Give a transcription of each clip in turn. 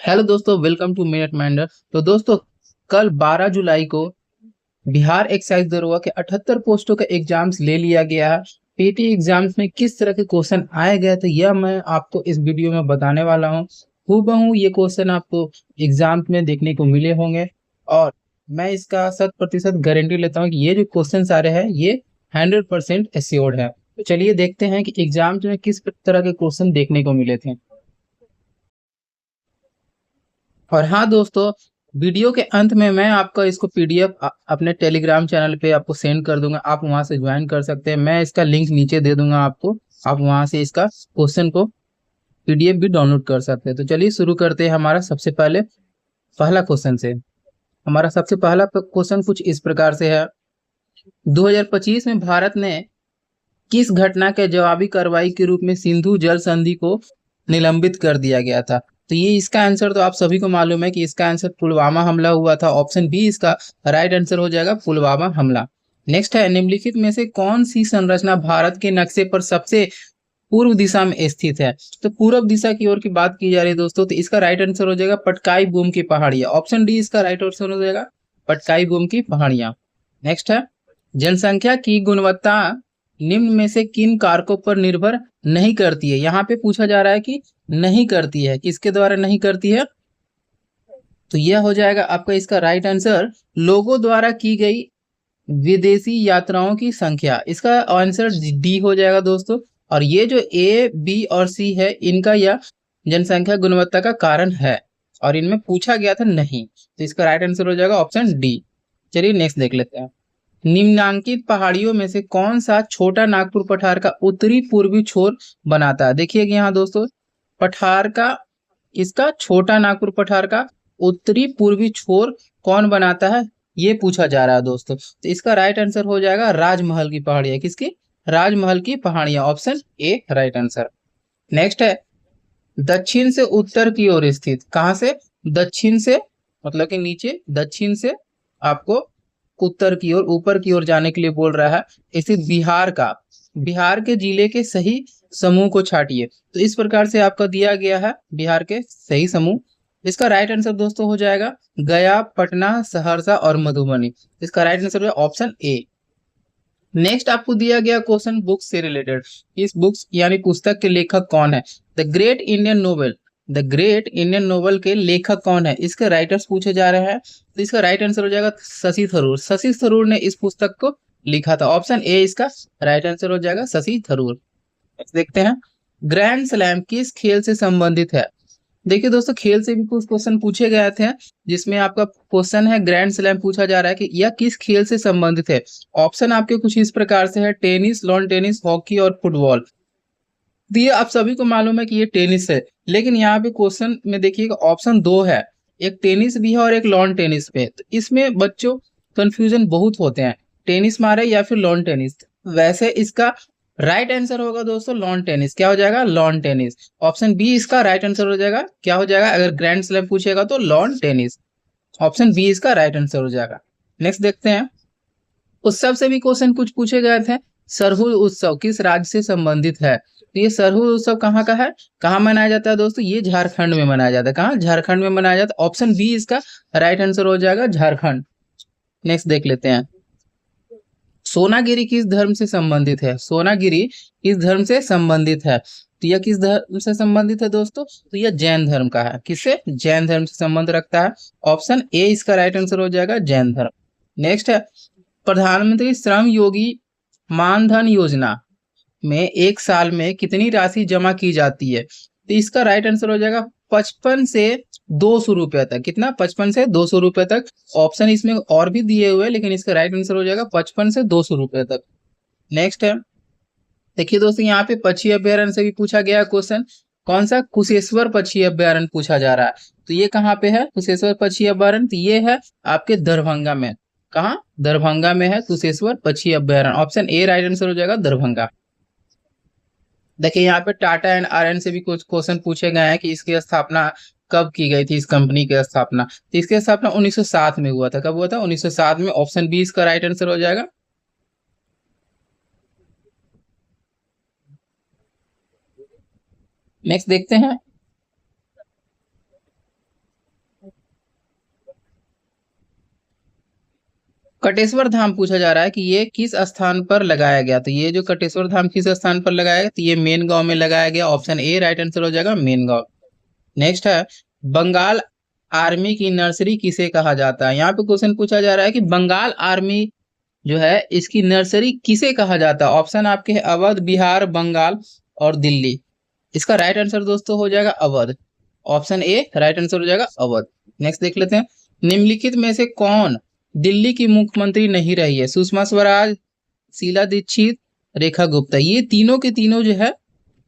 Hello दोस्तों, welcome to minute minder. तो दोस्तों, कल 12 जुलाई को बिहार एक्साइज दरोगा के 78 पोस्टों का एग्जाम्स ले लिया गया है। पीटी एग्जाम्स में किस तरह के क्वेश्चन आए गए थे यह मैं आपको इस वीडियो में बताने वाला हूँ। हूबहू ये क्वेश्चन आपको एग्जाम्स में देखने को मिले होंगे और मैं इसका 100% गारंटी लेता हूँ कि ये जो क्वेश्चन आ रहे हैं ये 100% एश्योर्ड है। तो चलिए देखते हैं कि एग्जाम्स में किस तरह के क्वेश्चन देखने को मिले थे। और हाँ दोस्तों, वीडियो के अंत में मैं आपका इसको पीडीएफ अपने टेलीग्राम चैनल पे आपको सेंड कर दूंगा। आप वहां से ज्वाइन कर सकते हैं। मैं इसका लिंक नीचे दे दूंगा आपको। आप वहां से इसका क्वेश्चन को पीडीएफ भी डाउनलोड कर सकते हैं। तो चलिए शुरू करते हैं हमारा सबसे पहले पहला क्वेश्चन से। हमारा सबसे पहला क्वेश्चन कुछ इस प्रकार से है। 2025 में भारत ने किस घटना के जवाबी कार्रवाई के रूप में सिंधु जल संधि को निलंबित कर दिया गया था? तो ये इसका आंसर तो आप सभी को मालूम है कि इसका आंसर पुलवामा हमला हुआ था। ऑप्शन बी इसका राइट आंसर हो जाएगा, पुलवामा हमला। नेक्स्ट है, निम्नलिखित में से कौन सी संरचना भारत के नक्शे पर सबसे पूर्व दिशा में स्थित है? तो पूर्व दिशा की ओर की बात की जा रही है दोस्तों, तो इसका राइट आंसर हो जाएगा पटकाई बूम की पहाड़ियां। ऑप्शन डी इसका राइट आंसर हो जाएगा, पटकाई बूम की पहाड़ियां। नेक्स्ट है, जनसंख्या की गुणवत्ता निम्न में से किन कारकों पर निर्भर नहीं करती है? यहाँ पे पूछा जा रहा है कि नहीं करती है, किसके द्वारा नहीं करती है? तो यह हो जाएगा आपका इसका राइट आंसर, लोगों द्वारा की गई विदेशी यात्राओं की संख्या। इसका आंसर डी हो जाएगा दोस्तों। और ये जो ए बी और सी है इनका यह जनसंख्या गुणवत्ता का कारण है और इनमें पूछा गया था नहीं। तो इसका राइट आंसर हो जाएगा ऑप्शन डी। चलिए नेक्स्ट देख लेते हैं। निम्नांकित पहाड़ियों में से कौन सा छोटा नागपुर पठार का उत्तरी पूर्वी छोर बनाता है? देखिए कि यहाँ दोस्तों, पठार का इसका छोटा नागपुर पठार का उत्तरी पूर्वी छोर कौन बनाता है ये पूछा जा रहा है दोस्तों। तो इसका राइट आंसर हो जाएगा राजमहल की पहाड़ियां। किसकी? राजमहल की पहाड़ियां। Option A right answer. Next है, दक्षिण से उत्तर की ओर स्थित, कहां से? दक्षिण से मतलब कि नीचे, दक्षिण से आपको उत्तर की ओर, ऊपर की ओर जाने के लिए बोल रहा है, स्थित बिहार का, बिहार के जिले के सही समूह को छाटिए। तो इस प्रकार से आपका दिया गया है बिहार के सही समूह। इसका राइट आंसर दोस्तों हो जाएगा गया, पटना, सहरसा और मधुबनी। इसका राइट आंसर है ऑप्शन ए। नेक्स्ट आपको दिया गया क्वेश्चन बुक्स से रिलेटेड। इस बुक्स यानी पुस्तक के लेखक कौन है? The great Indian novel, the great Indian novel के लेखक कौन है? इसके राइटर्स पूछे जा रहे हैं। तो इसका राइट आंसर हो जाएगा शशि थरूर। शशि थरूर ने इस पुस्तक को लिखा था। ऑप्शन ए इसका राइट आंसर हो जाएगा, शशि थरूर। देखते हैं, ग्रैंड स्लैम किस खेल से संबंधित है? देखिए दोस्तों, खेल से भी कुछ क्वेश्चन पूछे गए थे जिसमें आपका क्वेश्चन है ग्रैंड स्लैम पूछा जा रहा है कि यह किस खेल से संबंधित है। ऑप्शन आपके कुछ इस प्रकार से है, टेनिस, लॉन टेनिस, हॉकी और फुटबॉल। तो ये आप सभी को मालूम है कि ये टेनिस है, लेकिन यहाँ पे क्वेश्चन में देखिएगा ऑप्शन दो है, एक टेनिस भी है और एक लॉन टेनिस पे। तो इसमें बच्चों कंफ्यूजन बहुत होते हैं, टेनिस मारे या फिर लॉन टेनिस। वैसे इसका राइट आंसर होगा दोस्तों लॉन टेनिस। क्या हो जाएगा? Lawn tennis. ऑप्शन बी इसका राइट आंसर हो जाएगा। क्या हो जाएगा अगर ग्रैंड स्लैम पूछेगा तो? Lawn tennis. ऑप्शन बी इसका राइट आंसर हो जाएगा। नेक्स्ट देखते हैं, उत्सव से भी क्वेश्चन कुछ पूछे गए थे। सरहुल उत्सव किस राज्य से संबंधित है? तो ये सरहुल उत्सव कहाँ का है, कहाँ मनाया जाता है दोस्तों? ये झारखंड में मनाया जाता है। कहाँ? झारखंड में मनाया जाता है। ऑप्शन बी इसका राइट आंसर हो जाएगा, झारखंड। नेक्स्ट देख लेते हैं, सोनागिरी किस धर्म से संबंधित है? सोनागिरी किस धर्म से संबंधित है? तो यह किस धर्म से संबंधित है दोस्तों? तो यह जैन धर्म का है। किससे? जैन धर्म से संबंध रखता है। ऑप्शन ए इसका राइट आंसर हो जाएगा, जैन धर्म। नेक्स्ट है, प्रधानमंत्री श्रम योगी मानधन योजना में एक साल में कितनी राशि जमा की जाती है? तो इसका राइट आंसर हो जाएगा 55 से 200 रुपए तक। कितना? 55 से 200 रुपए तक। ऑप्शन इसमें और भी दिए हुए हैं, लेकिन इसका राइट आंसर हो जाएगा 55 से 200 रुपए तक। नेक्स्ट है, देखिए दोस्तों, यहाँ पे पक्षी अभ्यारण्य से भी पूछा गया क्वेश्चन। कौन सा? कुशेश्वर पक्षी अभ्यारण्य पूछा जा रहा है। तो ये कहाँ पे है कुशेश्वर पक्षी अभ्यारण्य? तो ये है आपके दरभंगा में। कहाँ? दरभंगा में है कुशेश्वर पक्षी अभ्यारण्य। ऑप्शन ए राइट आंसर हो जाएगा, दरभंगा। देखिए यहाँ पे टाटा एंड आर्यन से भी कुछ क्वेश्चन पूछे गए हैं कि इसकी स्थापना कब की गई थी, इस कंपनी की स्थापना। तो इसकी स्थापना 1907 में हुआ था। कब हुआ था? 1907 में। ऑप्शन बी इसका राइट आंसर हो जाएगा। नेक्स्ट देखते हैं, कटेश्वर धाम पूछा जा रहा है कि ये किस स्थान पर लगाया गया। तो ये जो कटेश्वर धाम किस स्थान पर लगाया गया, तो ये मेन गांव में लगाया गया। ऑप्शन ए राइट आंसर हो जाएगा, मेन गांव। नेक्स्ट है, बंगाल आर्मी की नर्सरी किसे कहा जाता है। यहाँ पे क्वेश्चन पूछा जा रहा है कि बंगाल आर्मी जो है इसकी नर्सरी किसे कहा जाता है। ऑप्शन आपके है अवध, बिहार, बंगाल और दिल्ली। इसका राइट आंसर दोस्तों हो जाएगा Awadh. Option A right answer हो जाएगा अवध। नेक्स्ट देख लेते हैं, निम्नलिखित में से कौन दिल्ली की मुख्यमंत्री नहीं रही है। सुषमा स्वराज, शीला दीक्षित, रेखा गुप्ता। ये तीनों के तीनों जो है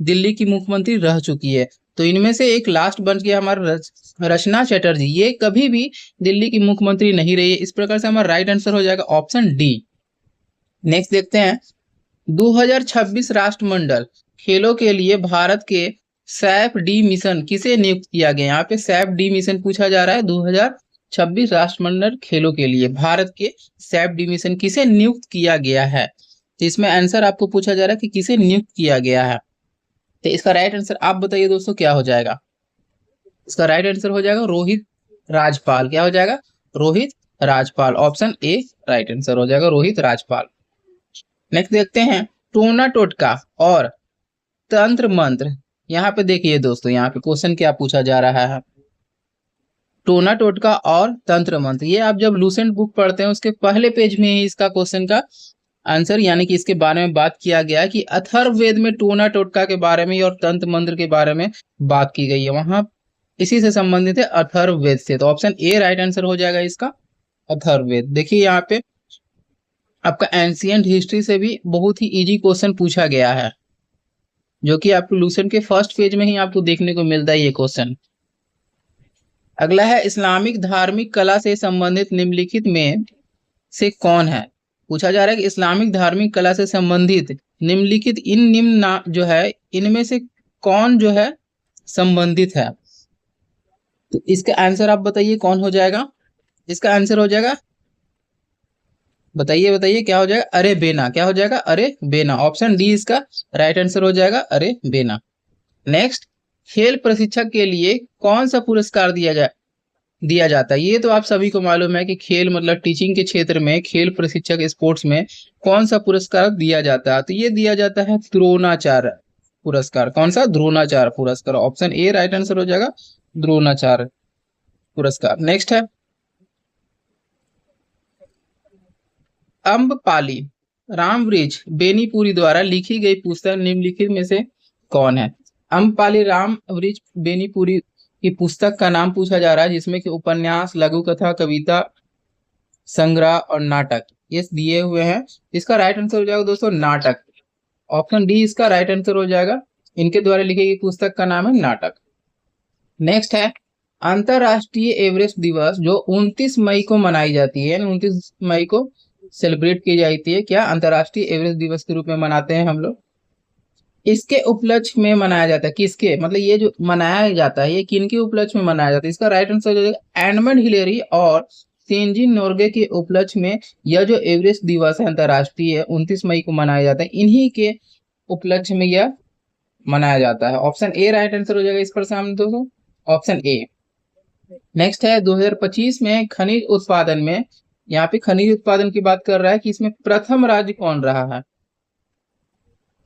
दिल्ली की मुख्यमंत्री रह चुकी है। तो इनमें से एक लास्ट बन गया हमारा रचना चटर्जी। ये कभी भी दिल्ली की मुख्यमंत्री नहीं रही है। इस प्रकार से हमारा राइट आंसर हो जाएगा ऑप्शन डी। नेक्स्ट देखते हैं, 2026 राष्ट्रमंडल खेलों के लिए भारत के सैफ डी मिशन किसे नियुक्त किया गया। यहाँ पे सैफ डी मिशन पूछा जा रहा है। 2026 राष्ट्रमंडल खेलों के लिए भारत के सैफ डी मिशन किसे नियुक्त किया गया है। तो इसमें आंसर आपको पूछा जा रहा है कि किसे नियुक्त किया गया है। तो इसका राइट आंसर आप बताइए दोस्तों क्या हो जाएगा। इसका राइट आंसर हो जाएगा रोहित राजपाल। क्या हो जाएगा, Rohit Rajpal. Option A right answer हो जाएगा, रोहित राजपाल। नेक्स्ट देखते हैं, टोना टोटका और तंत्र मंत्र। यहाँ पे देखिए दोस्तों, यहाँ पे क्वेश्चन क्या पूछा जा रहा है। टोना टोटका और तंत्र मंत्र, ये आप जब लूसेंट बुक पढ़ते हैं उसके पहले पेज में ही इसका क्वेश्चन का आंसर यानी कि इसके बारे में बात किया गया है कि अथर्ववेद में टोना टोटका के बारे में और तंत्र मंत्र के बारे में बात की गई है। वहां इसी से संबंधित है, अथर्ववेद से। तो ऑप्शन ए राइट आंसर हो जाएगा इसका, अथर्ववेद। देखिए यहाँ पे आपका एंशियंट हिस्ट्री से भी बहुत ही इजी क्वेश्चन पूछा गया है, जो कि आपको लूसेंट के फर्स्ट पेज में ही आपको देखने को मिलता है ये क्वेश्चन। अगला है, इस्लामिक धार्मिक कला से संबंधित निम्नलिखित में से कौन है। पूछा जा रहा है कि इस्लामिक धार्मिक कला से संबंधित निम्नलिखित जो है इनमें से कौन जो है संबंधित है। तो इसका आंसर आप बताइए कौन हो जाएगा। इसका आंसर हो जाएगा, बताइए बताइए क्या हो जाएगा, अरे बेना। क्या हो जाएगा, अरे बेना। ऑप्शन डी इसका राइट आंसर हो जाएगा, अरे बेना। नेक्स्ट, खेल प्रशिक्षक के लिए कौन सा पुरस्कार दिया जाता है। ये तो आप सभी को मालूम है कि खेल मतलब टीचिंग के क्षेत्र में खेल प्रशिक्षक स्पोर्ट्स में कौन सा पुरस्कार दिया जाता है। तो ये दिया जाता है द्रोणाचार्य पुरस्कार। कौन सा, द्रोणाचार्य पुरस्कार। ऑप्शन ए राइट आंसर हो जाएगा, द्रोणाचार्य पुरस्कार। नेक्स्ट है, अम्बपाली रामवृक्ष बेनीपुरी द्वारा लिखी गई पुस्तक निम्नलिखित में से कौन है। अम्बपाली रामवृक्ष बेनीपुरी की पुस्तक का नाम पूछा जा रहा है, जिसमें कि उपन्यास, लघु कथा, कविता संग्रह और नाटक ये दिए हुए हैं। इसका राइट आंसर हो जाएगा दोस्तों नाटक। ऑप्शन डी इसका राइट आंसर हो जाएगा। इनके द्वारा लिखी गई पुस्तक का नाम है नाटक। नेक्स्ट है, अंतरराष्ट्रीय एवरेस्ट दिवस जो 29 मई को मनाई जाती है, 29 मई को सेलिब्रेट की जाती है। क्या, अंतरराष्ट्रीय एवरेस्ट दिवस के रूप में मनाते हैं हम लोग। इसके उपलक्ष्य में मनाया जाता है, किसके, मतलब ये जो मनाया जाता है ये किनके उपलक्ष्य में मनाया जाता है। इसका राइट आंसर हो जाएगा एडमंड हिलेरी और तेंजिन नोर्गे के उपलक्ष्य में यह जो एवरेस्ट दिवस है अंतरराष्ट्रीय 29 मई को मनाया जाता है, इन्हीं के उपलक्ष्य में यह मनाया जाता है। ऑप्शन ए राइट आंसर हो जाएगा इस पर सामने दोस्तों, ऑप्शन ए। नेक्स्ट है, 2025 में खनिज उत्पादन में, यहाँ पे खनिज उत्पादन की बात कर रहा है कि इसमें प्रथम राज्य कौन रहा है।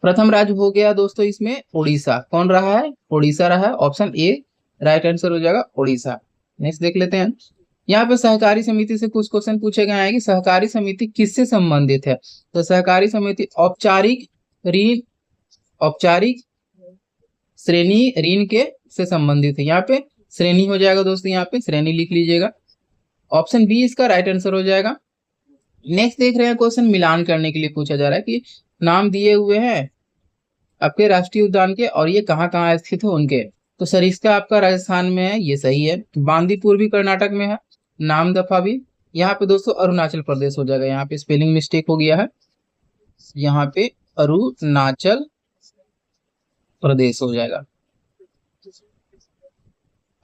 प्रथम राज्य हो गया दोस्तों इसमें उड़ीसा। कौन रहा है, उड़ीसा रहा है। ऑप्शन ए राइट आंसर हो जाएगा उड़ीसा। नेक्स्ट देख लेते हैं, यहाँ पे सहकारी समिति से कुछ क्वेश्चन पूछे गए हैं कि सहकारी समिति किससे संबंधित है। तो सहकारी समिति औपचारिक ऋण, औपचारिक श्रेणी ऋण के से संबंधित है। यहाँ पे श्रेणी हो जाएगा दोस्तों, यहाँ पे श्रेणी लिख लीजिएगा। ऑप्शन बी इसका राइट आंसर हो जाएगा। नेक्स्ट देख रहे हैं, क्वेश्चन मिलान करने के लिए पूछा जा रहा है कि नाम दिए हुए हैं आपके राष्ट्रीय उद्यान के और ये कहाँ कहाँ स्थित है उनके। तो सरिस्का आपका राजस्थान में है, ये सही है। बांदीपुर भी कर्नाटक में है, नामदफा भी। यहाँ पे दोस्तों अरुणाचल प्रदेश हो जाएगा, यहाँ पे स्पेलिंग मिस्टेक हो गया है, यहाँ पे अरुणाचल प्रदेश हो जाएगा।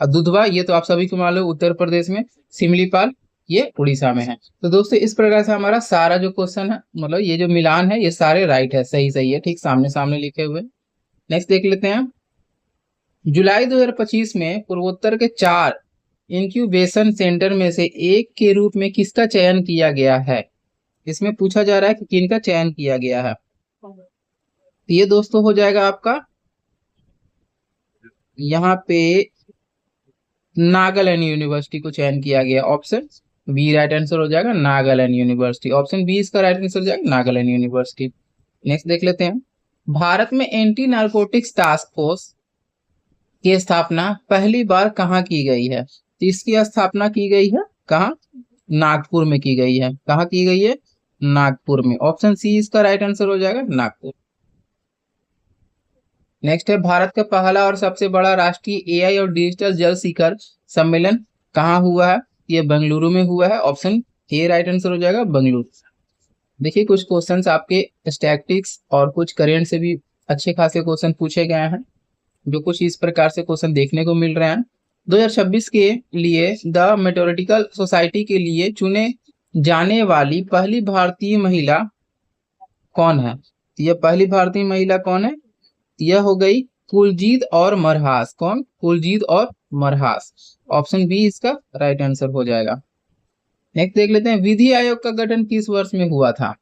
दुधवा ये तो आप सभी को मालूम उत्तर प्रदेश में, सिमलीपाल ये उड़ीसा में है। तो दोस्तों इस प्रकार से हमारा सारा जो क्वेश्चन है मतलब ये जो मिलान है ये सारे राइट है, सही सही है, ठीक सामने सामने लिखे हुए। नेक्स्ट देख लेते हैं, जुलाई 2025 में पूर्वोत्तर के 4 इंक्यूबेशन सेंटर में से एक के रूप में किसका चयन किया गया है। इसमें पूछा जा रहा है कि किनका चयन किया गया है। तो ये दोस्तों हो जाएगा आपका यहाँ पे नागालैंड यूनिवर्सिटी को चयन किया गया। ऑप्शन बी राइट आंसर हो जाएगा, नागालैंड यूनिवर्सिटी। ऑप्शन बी इसका राइट आंसर हो जाएगा, नागालैंड यूनिवर्सिटी। नेक्स्ट देख लेते हैं, भारत में एंटी नारकोटिक्स टास्क फोर्स की स्थापना पहली बार कहाँ की गई है? तो इसकी स्थापना की गई है कहाँ? नागपुर में की गई है। कहाँ की गई है? नागपुर में। ऑप्शन सी इसका राइट आंसर हो जाएगा, नागपुर। नेक्स्ट है, भारत का पहला और सबसे बड़ा राष्ट्रीय एआई और डिजिटल जल शिखर सम्मेलन कहाँ हुआ है? ये बेंगलुरु में हुआ है। ऑप्शन ए राइट आंसर हो जाएगा, बेंगलुरु। देखिए कुछ क्वेश्चंस आपके स्टैटिस्टिक्स और कुछ करेंट से भी अच्छे खासे क्वेश्चन पूछे गए हैं, जो कुछ इस प्रकार से क्वेश्चन देखने को मिल रहे हैं। 2026 के लिए द मेट्रोलॉजिकल सोसाइटी के लिए चुने जाने वाली पहली भारतीय महिला कौन है? यह पहली भारतीय महिला कौन है? यह हो गई कुलजीत और मरहास। कौन? कुलजीत और मरहास। ऑप्शन बी इसका राइट आंसर हो जाएगा। नेक्स्ट देख लेते हैं, विधि आयोग का गठन किस वर्ष में हुआ था?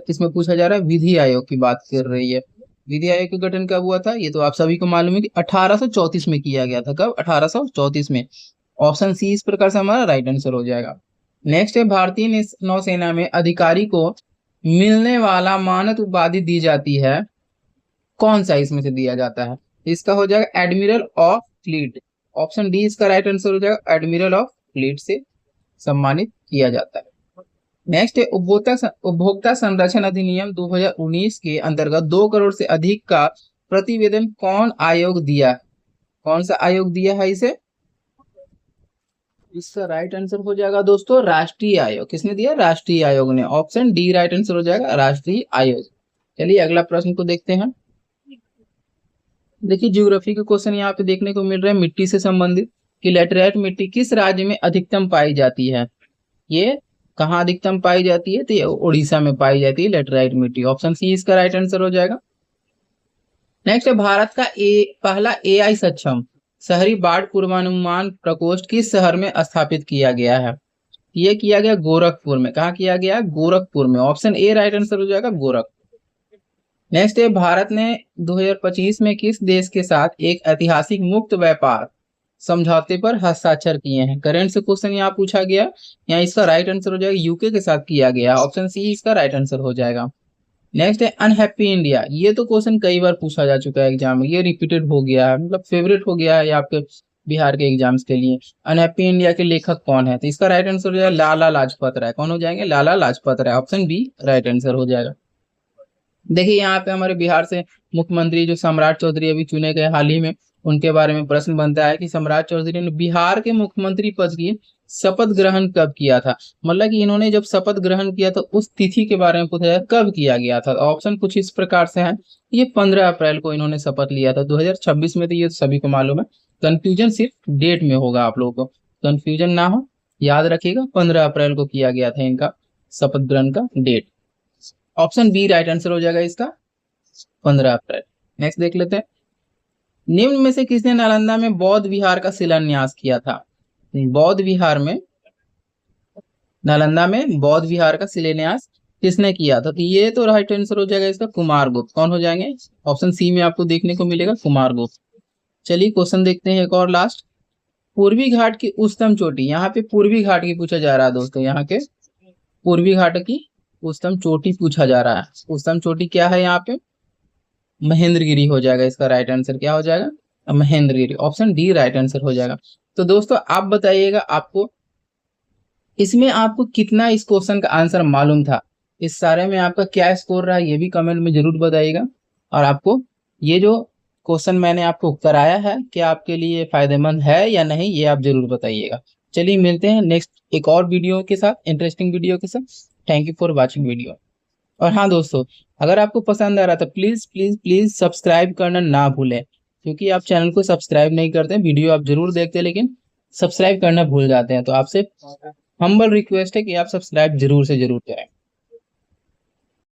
इसमें पूछा जा रहा है, विधि आयोग की बात कर रही है। विधि आयोग का गठन कब हुआ था? ये तो आप सभी को मालूम है कि 1834 में किया गया था। कब? 1834 में। ऑप्शन सी इस प्रकार से हमारा राइट आंसर हो जाएगा। नेक्स्ट है, भारतीय नौसेना में अधिकारी को मिलने वाला मानद उपाधि दी जाती है, कौन सा इसमें से दिया जाता है? इसका हो जाएगा admiral of fleet. Option D इसका राइट आंसर हो जाएगा, एडमिरल ऑफ फ्लीट से सम्मानित किया जाता है। नेक्स्ट है, उपभोक्ता संरक्षण अधिनियम 2019 के अंतर्गत 2 करोड़ से अधिक का प्रतिवेदन कौन आयोग दिया? कौन सा आयोग दिया है इसे? इसका राइट आंसर हो जाएगा दोस्तों, राष्ट्रीय आयोग। किसने दिया? राष्ट्रीय आयोग ने। ऑप्शन डी राइट आंसर हो जाएगा, राष्ट्रीय आयोग। चलिए अगला प्रश्न को देखते हैं। देखिए ज्योग्राफी के क्वेश्चन यहाँ पे देखने को मिल रहे हैं मिट्टी से संबंधित, कि लेटराइट मिट्टी किस राज्य में अधिकतम पाई जाती है? ये कहाँ अधिकतम पाई जाती है? तो ये उड़ीसा में पाई जाती है लेटराइट मिट्टी। ऑप्शन सी इसका राइट आंसर हो जाएगा। नेक्स्ट है, भारत का पहला एआई सक्षम शहरी बाढ़ पूर्वानुमान प्रकोष्ठ किस शहर में स्थापित किया गया है? ये किया गया गोरखपुर में। कहाँ किया गया? गोरखपुर में। ऑप्शन ए राइट आंसर हो जाएगा, गोरखपुर। नेक्स्ट है, भारत ने 2025 में किस देश के साथ एक ऐतिहासिक मुक्त व्यापार समझौते पर हस्ताक्षर किए हैं? करेंट से क्वेश्चन यहाँ पूछा गया, यहाँ इसका राइट आंसर हो जाएगा, यूके के साथ किया गया। ऑप्शन सी इसका राइट आंसर हो जाएगा। नेक्स्ट है, अनहैप्पी इंडिया। ये तो क्वेश्चन कई बार पूछा जा चुका है एग्जाम में, ये रिपीटेड हो गया है, मतलब फेवरेट हो गया है आपके बिहार के एग्जाम्स के लिए। अनहैप्पी इंडिया के लेखक कौन है? तो इसका राइट आंसर हो जाएगा, लाला लाजपत राय। कौन हो जाएंगे? Lala Lajpat Rai. Option B right answer हो जाएगा। देखिए यहाँ पे हमारे बिहार से मुख्यमंत्री जो सम्राट चौधरी अभी चुने गए हाल ही में, उनके बारे में प्रश्न बनता है कि सम्राट चौधरी ने बिहार के मुख्यमंत्री पद की शपथ ग्रहण कब किया था? मतलब कि इन्होंने जब शपथ ग्रहण किया तो उस तिथि के बारे में पूछा जाए, कब किया गया था? ऑप्शन कुछ इस प्रकार से है, ये 15 अप्रैल को इन्होंने शपथ लिया था 2026 में। तो ये सभी को मालूम है, कंफ्यूजन सिर्फ डेट में होगा, आप लोगों को कंफ्यूजन ना हो, याद रखिएगा 15 अप्रैल को किया गया था इनका शपथ ग्रहण का date. Option B right answer हो जाएगा इसका, 15 अप्रैल। नेक्स्ट देख लेते हैं, निम्न में से किसने नालंदा में बौद्ध विहार का शिलान्यास किया था? बौद्ध विहार में, नालंदा में बौद्ध विहार का शिलान्यास किसने किया था? तो ये तो राइट आंसर हो जाएगा इसका, कुमारगुप्त। कौन हो जाएंगे? ऑप्शन सी में आपको देखने को मिलेगा, कुमारगुप्त। चलिए क्वेश्चन देखते हैं एक और लास्ट। पूर्वी घाट की उच्चतम चोटी, यहाँ पे पूर्वी घाट की पूछा जा रहा है दोस्तों, यहाँ के पूर्वी घाट की उच्चतम चोटी पूछा जा रहा है। उच्चतम चोटी क्या है यहाँ पे? महेंद्रगिरी हो जाएगा। इसका राइट आंसर क्या हो जाएगा? Mahendragiri. Option D right answer हो जाएगा। तो दोस्तों आप बताइएगा, आपको इसमें आपको कितना इस क्वेश्चन का आंसर मालूम था? इस सारे में आपका क्या स्कोर रहा, ये भी कमेंट में जरूर बताइएगा। और आपको ये जो क्वेश्चन मैंने आपको कराया है, क्या आपके लिए फायदेमंद है या नहीं, ये आप जरूर बताइएगा। चलिए मिलते हैं नेक्स्ट एक और वीडियो के साथ, इंटरेस्टिंग वीडियो के साथ। Thank you for watching video. और हाँ दोस्तों, अगर आपको पसंद आ रहा था प्लीज प्लीज प्लीज सब्सक्राइब करना ना भूलें, क्योंकि आप चैनल को सब्सक्राइब नहीं करते, वीडियो आप जरूर देखते हैं लेकिन सब्सक्राइब करना भूल जाते हैं। तो आपसे हम्बल रिक्वेस्ट है कि आप सब्सक्राइब जरूर से जरूर करें।